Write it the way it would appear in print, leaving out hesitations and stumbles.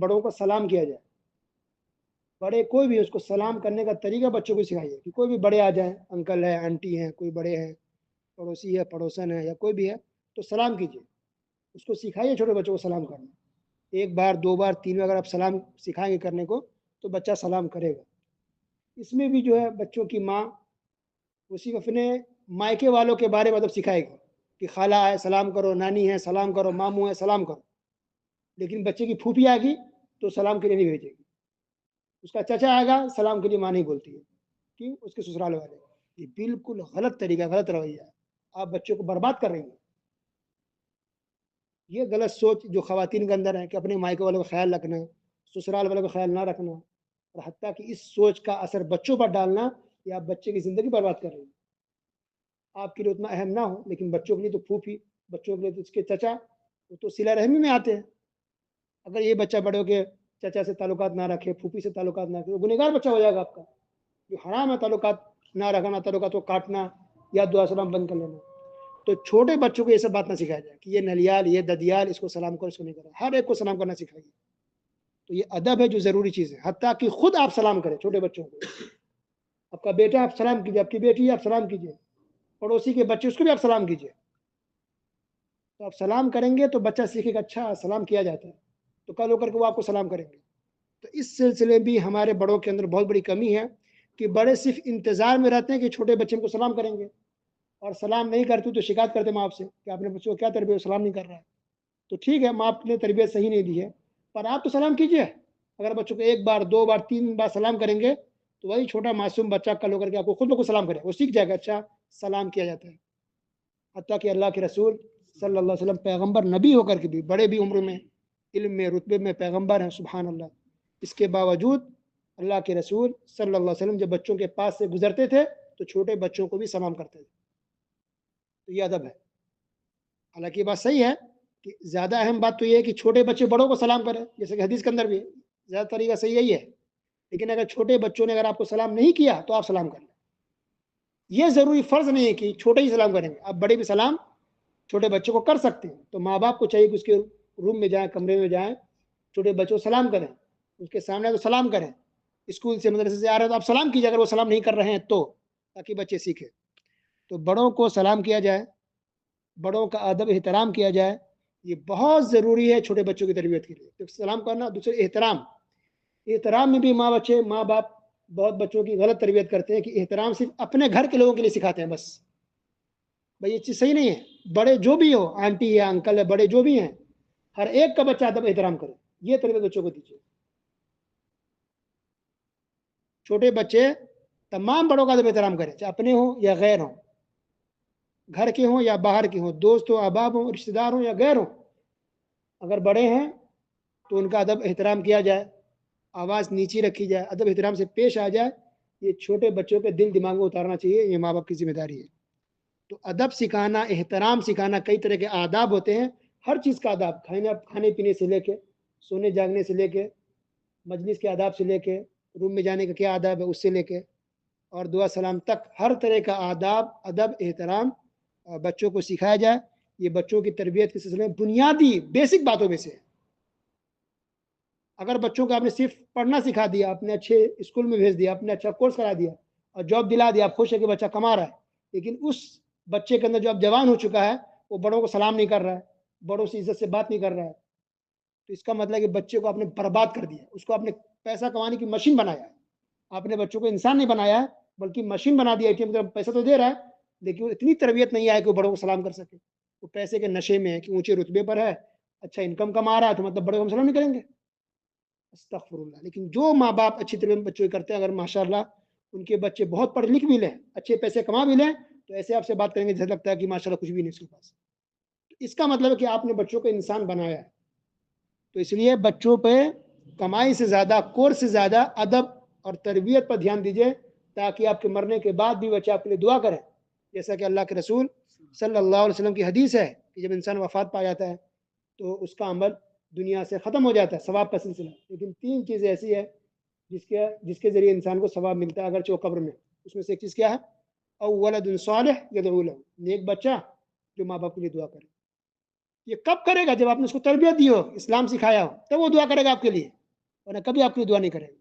بڑوں کو سلام کیا جائے. بڑے کوئی بھی اس کو سلام کرنے کا طریقہ بچوں کو سکھائیے کہ کوئی بھی بڑے آ جائیں، انکل ہے، آنٹی ہیں، کوئی بڑے ہیں، پڑوسی ہے، پڑوسن ہے، یا کوئی بھی ہے تو سلام کیجیے. اس کو سکھائیے چھوٹے بچوں کو سلام کرنا. 1 بار 2 بار 3 بار اگر آپ سلام سکھائیں گے کرنے کو تو بچہ سلام کرے گا. اس میں بھی جو ہے بچوں کی ماں اسی اپنے مائکے والوں کے بارے میں مطلب سکھائے گی کہ خالہ ہے سلام کرو، نانی ہے سلام کرو، ماموں ہے سلام کرو. لیکن بچے کی پھوپھی آئے گی تو سلام کے لیے نہیں بھیجے گی. اس کا چچا آئے گا سلام کے لیے ماں نہیں بولتی ہے. کیوں؟ اس کے سسرال والے. یہ بالکل غلط طریقہ، غلط رویہ ہے. آپ بچوں کو برباد کر رہی ہیں. یہ غلط سوچ جو خواتین کے اندر ہے کہ اپنے مائکے والوں کا خیال رکھنا، سسرال والوں کا خیال نہ رکھنا، اور حتیٰ کہ اس سوچ کا اثر بچوں پر ڈالنا، یہ آپ بچے کی زندگی برباد کر رہی ہیں. آپ کے لیے اتنا اہم نہ ہو لیکن بچوں کے لیے تو پھوپھی، بچوں کے لیے تو اس کے چچا، وہ تو صلہ رحمی میں آتے ہیں. اگر یہ بچہ بڑے ہو کے چچا سے تعلقات نہ رکھے، پھوپھی سے تعلقات نہ رکھے، وہ گنہگار بچہ ہو جائے گا آپ کا. جو حرام ہے تعلقات نہ رکھنا، تعلقات کو کاٹنا یا دعا سلام بند کر لینا. تو چھوٹے بچوں کو یہ سب بات نہ سکھایا جائے کہ یہ نلیال، یہ ددیال، اس کو سلام کرو، اس کو نہیں کرو. ہر ایک کو سلام کرنا سکھائیے. تو یہ ادب ہے جو ضروری چیز ہے. حتیٰ کہ خود آپ سلام کریں چھوٹے بچوں کو. آپ کا بیٹا آپ سلام کیجیے، آپ کی بیٹی آپ سلام کیجیے، پڑوسی کے بچے اس کو بھی آپ سلام کیجیے. تو آپ سلام کریں گے تو بچہ سیکھے گا اچھا سلام کیا جاتا ہے، تو کل ہو کر کے وہ آپ کو سلام کریں گے. تو اس سلسلے بھی ہمارے بڑوں کے اندر بہت بڑی کمی ہے کہ بڑے صرف انتظار میں رہتے ہیں کہ چھوٹے بچے کو سلام کریں گے، اور سلام نہیں کرتے تو شکایت کرتے ماں باپ سے کہ آپ نے بچوں کو کیا تربیت، سلام نہیں کر رہا ہے. تو ٹھیک ہے، ماں باپ نے تربیت صحیح نہیں دی ہے، پر آپ تو سلام کیجیے. اگر بچوں کو 1 بار 2 بار 3 بار سلام کریں گے تو وہی چھوٹا معصوم بچہ کل ہو کر کے آپ کو خود بخود سلام کرے، وہ سیکھ جائے گا اچھا سلام کیا جاتا ہے. حتیٰ کہ اللہ کے رسول صلی اللہ علیہ وسلم پیغمبر نبی ہو کر کے بھی، بڑے بھی عمر میں، علم میں، رتبے میں پیغمبر ہیں، سبحان اللہ. اس کے باوجود اللہ کے رسول صلی اللہ علیہ وسلم جب بچوں کے پاس سے گزرتے تھے تو چھوٹے بچوں کو بھی سلام کرتے تھے. تو یہ ادب ہے. حالانکہ یہ بات صحیح ہے کہ زیادہ اہم بات تو یہ ہے کہ چھوٹے بچے بڑوں کو سلام کریں، جیسے کہ حدیث کے اندر بھی زیادہ طریقہ صحیح یہی ہے. لیکن اگر چھوٹے بچوں نے اگر آپ کو سلام نہیں کیا تو آپ سلام کر لیں. یہ ضروری فرض نہیں ہے کہ چھوٹے ہی سلام کریں گے، آپ بڑے بھی سلام چھوٹے بچوں کو کر سکتے ہیں. تو ماں باپ کو چاہیے کہ اس کے روم میں جائیں، کمرے میں جائیں، چھوٹے بچوں کو سلام کریں، اس کے سامنے تو سلام کریں. اسکول سے مدرسے سے آ رہے ہیں تو آپ سلام کیجیے اگر وہ سلام نہیں کر رہے ہیں تو، تاکہ بچے سیکھیں. تو بڑوں کو سلام کیا جائے، بڑوں کا ادب احترام کیا جائے، یہ بہت ضروری ہے چھوٹے بچوں کی تربیت کے لیے. سلام کرنا. دوسرے احترام. احترام میں بھی ماں باپ بہت بچوں کی غلط تربیت کرتے ہیں کہ احترام صرف اپنے گھر کے لوگوں کے لیے سکھاتے ہیں بس. بھائی یہ چیز صحیح نہیں ہے. بڑے جو بھی ہو، آنٹی ہے، انکل ہے، بڑے جو بھی ہیں، ہر ایک کا بچہ ادب احترام کرے. یہ تربیت بچوں کو دیجیے. چھوٹے بچے تمام بڑوں کا ادب احترام کریں، چاہے اپنے ہوں یا غیر ہوں، گھر کے ہوں یا باہر کے ہوں، دوست ہوں، احباب ہوں، رشتہ دار ہوں یا غیر ہوں. اگر بڑے ہیں تو ان کا ادب احترام کیا جائے، آواز نیچی رکھی جائے، ادب احترام سے پیش آ جائے. یہ چھوٹے بچوں کے دل دماغ میں اتارنا چاہیے، یہ ماں باپ کی ذمہ داری ہے. تو ادب سکھانا، احترام سکھانا، کئی طرح کے آداب ہوتے ہیں. ہر چیز کا آداب، کھانے پینے سے لے کے، سونے جاگنے سے لے کے، مجلس کے آداب سے لے کے، روم میں جانے کا کیا آداب ہے اس سے لے کے، اور دعا سلام تک، ہر طرح کا آداب، ادب، احترام بچوں کو سکھایا جائے. یہ بچوں کی تربیت کے سلسلے میں بنیادی بیسک باتوں میں سے ہے. اگر بچوں کو آپ نے صرف پڑھنا سکھا دیا، آپ نے اچھے اسکول میں بھیج دیا، آپ نے اچھا کورس کرا دیا اور جاب دلا دیا، آپ خوش ہے کہ بچہ کما رہا ہے، لیکن اس بچے کے اندر جو اب جوان ہو چکا ہے وہ بڑوں کو سلام نہیں کر رہا ہے، بڑوں سے عزت سے بات نہیں کر رہا ہے، تو اس کا مطلب ہے کہ بچے کو آپ نے برباد کر دیا، اس کو آپ نے پیسہ کمانے کی مشین بنایا ہے. آپ نے بچوں کو انسان نہیں بنایا ہے بلکہ مشین بنا دیا. پیسہ تو دے رہا ہے لیکن وہ اتنی تربیت نہیں آئے کہ وہ بڑوں کو سلام کر سکے. وہ پیسے کے نشے میں ہے کہ اونچے رتبے پر ہے، اچھا انکم کما رہا ہے، تو مطلب بڑے کو ہم سلام نہیں کریں گے. استغفر اللہ. لیکن جو ماں باپ اچھی تربیت بچوں کی کرتے ہیں، اگر ماشاءاللہ ان کے بچے بہت پڑھ لکھ بھی لیں، اچھے پیسے کما بھی لیں، تو ایسے آپ سے بات کریں گے جیسے لگتا ہے کہ ماشاءاللہ کچھ بھی نہیں اس کے پاس. اس کا مطلب ہے کہ آپ نے بچوں کو انسان بنایا ہے. تو اس لیے بچوں پہ کمائی سے زیادہ، کورس سے زیادہ ادب اور تربیت پر دھیان دیجیے، تاکہ آپ کے مرنے کے بعد بھی بچہ آپ کے لیے دعا کرے. جیسا کہ اللہ کے رسول صلی اللہ علیہ وسلم کی حدیث ہے کہ جب انسان وفات پا جاتا ہے تو اس کا عمل دنیا سے ختم ہو جاتا ہے، ثواب کا سلسلہ. لیکن 3 چیزیں ایسی ہے جس کے ذریعے انسان کو ثواب ملتا ہے اگرچہ وہ قبر میں. اس میں سے ایک چیز کیا ہے؟ او ولد صالح یدعو لہ، نیک بچہ جو ماں باپ کے لیے دعا کرے. یہ کب کرے گا؟ جب آپ نے اس کو تربیت دی ہو، اسلام سکھایا ہو، تب وہ دعا کرے گا آپ کے لیے، ورنہ کبھی آپ کے لیے دعا نہیں کرے گا.